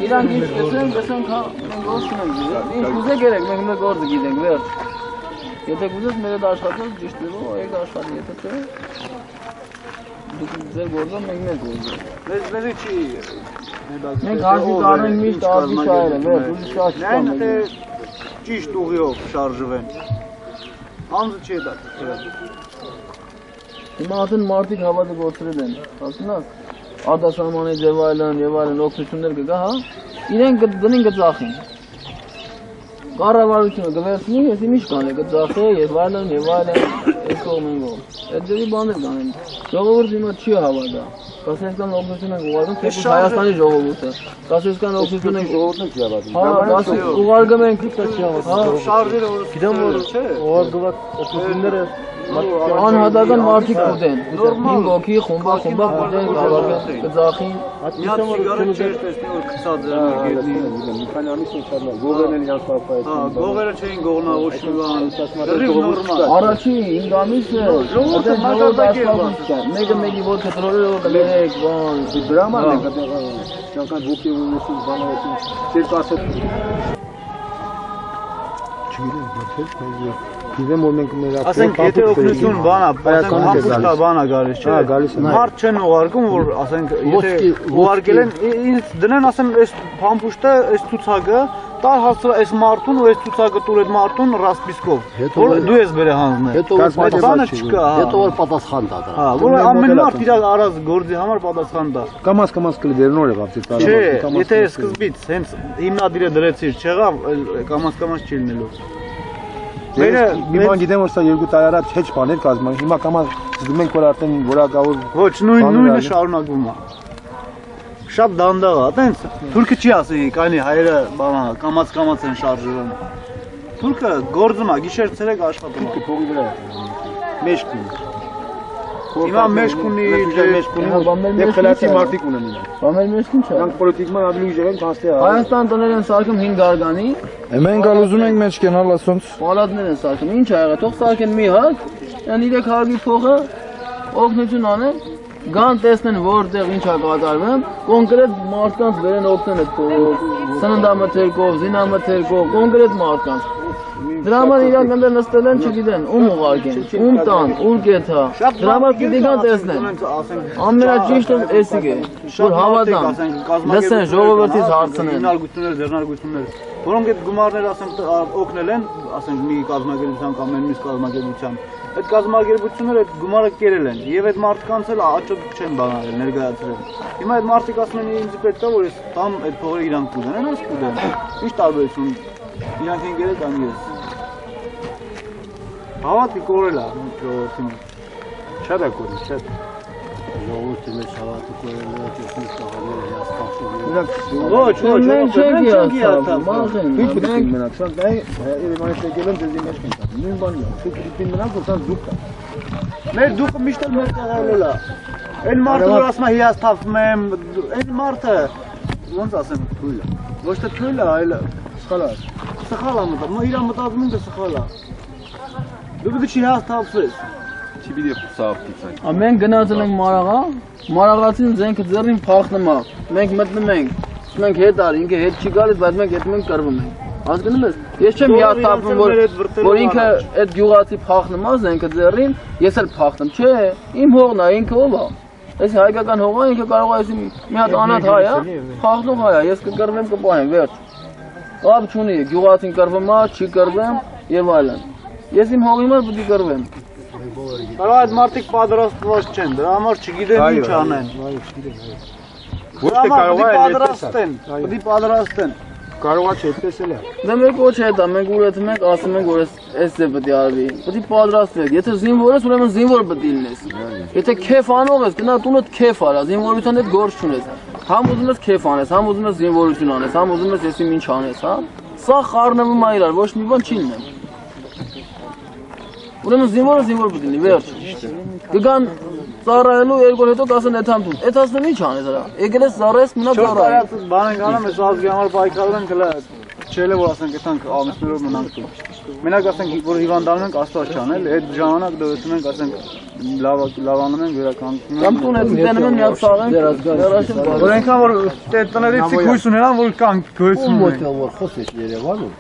Իրանք ինչ տեսեն, մենք գործ չունենք գիտենք, ինչ ուզեք երեք, մենք մեր գործը գիտենք, վերջ։ Եթե կուզես մեր հետ աշխատել, ճիշտ է, եք աշխատի, եթե չէ, դուք ձեր գործը, մենք մեր գործը։ Մեզի չի մենք հաշվի կարնենք միշտ աղի շայրը, վերջ, ուզի շատ չկան։ Նայն թե ճիշտ ուղիով շարժվեն, անձը չի դա։ Հիմա ասեն մարդիկ հավատը գործրել են, ասնակ, ադասամանից և այլն օգնություններ կգա, հա, իրենք դնին գծախին։ Կառավարությունը գվերցնի, ես իմիշ կան է գծախը և այլն, ես կողմեն գող։ Այդ ձերի բաներ կանեն, ժողովուրդ հիմա չի հավատա, կասես կան օգնություն ենք ուղարկում, թեպուս Հայաստանի ժողովուրդը, կասես կան օգնություն ենք ժողովուրդն չի հավատում։ Հա, ուղարկում ենք, շարժերը գիտեմ որ ուղարկված օգնությունները անհատական մարդիկ կուտեն, 5 հոգի, խումբա կուտեն, կծախին։ Միատ սիգարը չէր տեսնի, որ կծած էր գետնի։ մի քանի ամիս են չարնալ, գողերն են իրանց պարպայեցին։ Գողերը չէին գողնա, ոչ մի բան, դրիվ նորմալ։ Առաջի 5 ամիսը, այդեն ժողովուրդ ասպալվում չկա, մեկը մեկի որ կտրորել որ կլերեք, բան։ Դրա համար ենք այդեղ ճանքան ոգի ուսում, բանավեցին, ծեր կասետ։ Գիտեմ որ մենք մեր ասենք եթե օգնություն բանա, ասենք բանա գալիս չէ։ Մարդ չեն ուղարկում որ ասենք եթե ուղարկել են ինձ դնեն ասեմ այս փամփուշտը, այս ցուցակը տալ հասցրա այս մարդուն ու այս ցուցակը տուր այդ մարդուն ռասպիսկով։ Որ դու ես բերե հանձնել։ Այդ բանը չկա։ Հետո որ պատասխան տա դրա։ Հա, որ ամեն մարդ իր արած գործի համար պատասխան տա։ Կամաց կլիդերնոր եղավ ծեր տարի։ Չէ, եթե սկզբից հենց հիմնադիրը դրեցիր, չեղավ, կամաց չի լինելու։ Մի բան գիտեմ որ սա 2 տարի առաջ հեչ բաներ կազման, հիմա կամաց զգում ենք որ արդեն որակավոր ոչ նույնը շարունակվում է։ Շատ դանդաղ է, այտենց թուրքը չի ասի, կանի հայերը բանա կամաց են շարժվում։ Թուրքը գործում է, գիշեր ցերեկ աշխատում է։ Փողի վրա մեջք ունի։ Հիմա մեջք ունի, եւ խելացի մարդիկ ունեն իրենք։ Բամեր մեջք ինչ է։ Նրանք պոլիտիկման ավելի ուժեղ են, քան ստե։ Հայաստան տներ են սարքում 5 արգանի։ Մենք ալ ուզում ենք մեջքեն հալասոնց։ Պալատներ են սարքում, ինչ ա եղել, թող սարքեն մի հատ, այն 3 հարգի փողը օգնություն անեն, գան տեսնեն որտեղ ինչ ա կատարվում, կոնկրետ մարդկանց վերեն օգնեն այդ փողով, սննդամթերքով, զինամթերքով, կոնկրետ մարդկանց։ Դրա համար իրանք ընդեր նստել են, չգիտեն, ում ուղարկեն, ում տան, ուր կեթա, դրա համար պիտի կան տեսնեն, ամենաճիշտը էսիկ է, որ հավատան, լսեն, ժողովրդից հարցնեն։ Ձեռնարկություններ, որոնք այդ գումարներ օգնել են, ասենք մի կազմակերպության կամ մյուս կազմակերպության, այդ կազմակերպությունները այդ գումարը կերել են եւ այդ մարդկանց էլ աճը չեն բանալել, ներկայացրել։ Հիմա այդ մարդիկ ասում են ինձ պետք է որ ես տամ այդ փողերը իրանք կուզեն, այս կուզեն։ Ինչ տարբերություն իրանք են գերել կամ ես։ Հավատի կորել է ժողովրդին։ Շատ է կորել, շատ։ Ժողովրդի մեջ հավատը կորել է, ճիշտ տաղաները հիասթափվում։ Ոչ, մենք չենք հիասթափ, մաղեն։ Դուք պետք է մնաք, շատ դա Երևանից եկել են ձեզի մեջ կենտա։ Նույն բանն է, դուք պետք է մնաք, որ սա դուք կա։ Մեր դուքը միշտ էլ մեր տեղալել է։ Այն մարդը որ ասում է հիասթափվում եմ, այն մարդը ոնց ասեմ թույլ է։ Ոչ թե թույլ է, այլ սխալ է։ Սխալ է մտածում, իր մտածում ինքը սխալ է։ Դու պետք է հիասթափվես։ Չպիտի խուսափվես։ Մենք գնացել ենք Մարաղա, Մարաղացին զենքը ձեռին փախնում է։ Մենք մտնում ենք, ասում ենք հետ արի, ինքը հետ չի գալիս, բայց մենք հետո մենք կռվում ենք։ Հասկանում ես։ Ես չեմ հիասթափվում, որ ինքը այդ գյուղացի փախնում է զենքը ձեռին, ես էլ փախնում։ Չէ, իմ հողն է, ինքը ով է։ Այս հայկական հողը ինքը կարող է մի հատ անհատ հայ է, փախնող հայ է, ես կկռվեմ կպահեմ, վերջ։ Կապ չունի, գյուղացին կռվում է, չի կռվեմ եւ այլն։ Ես իմ հողի համար պետք է կռվեմ։ Կարող այդ մարդիկ պատրաստված չեն, դրա համար չգիտեն ինչ անեն։ Ոչ թե կարող է պատրաստեն, պետք է պատրաստեն։ Կարող է այդպես էլ է։ Դե մենք ոչ հետ է, մենք ուրեցում ենք, ասում ենք, որ այս է պետք է արվի։ Պետք է պատրաստվեք։ Եթե զինվոր ես, ուրեմն զինվոր պետք է լինես։ Եթե քեֆ անող ես, գնա տունդ քեֆ արա, զինվորության հետ գործ չունես։ Համ ուզում ես քեֆ անես, համ ուզում ես զինվորություն անես, համ ուզում ես եսի ինչ անես, հա։ Սա խառնվում է իրար, ոչ մի բան չի լինում։ Ուրեմն զինվորը զինվոր պետք է լինի, վերջ։ Կգան ծառայելու 2 օր հետո կասեն էդ համտուն։ Էդ ասում ինչ անես հրա։ Եկել ես ծառայես, մնա ծառայ։ Բան ենք անում, այս ազգի համար պայքարում ենք, հələ չէ՞ որ ասենք այդքան ամիսներով մնանք։ Մենակ ասենք որ հիվանդանում ենք աստված չանել, այդ ժամանակ դրեցում ենք ասենք լավանում ենք վերականգնում։ Կամ տուն հետ տենում են միած սաղենք դերաշին բառ։ Որ այնքան որ տներից հույս ունենան որ կան գոյություն ունեն։ որ խոսես Երևանում։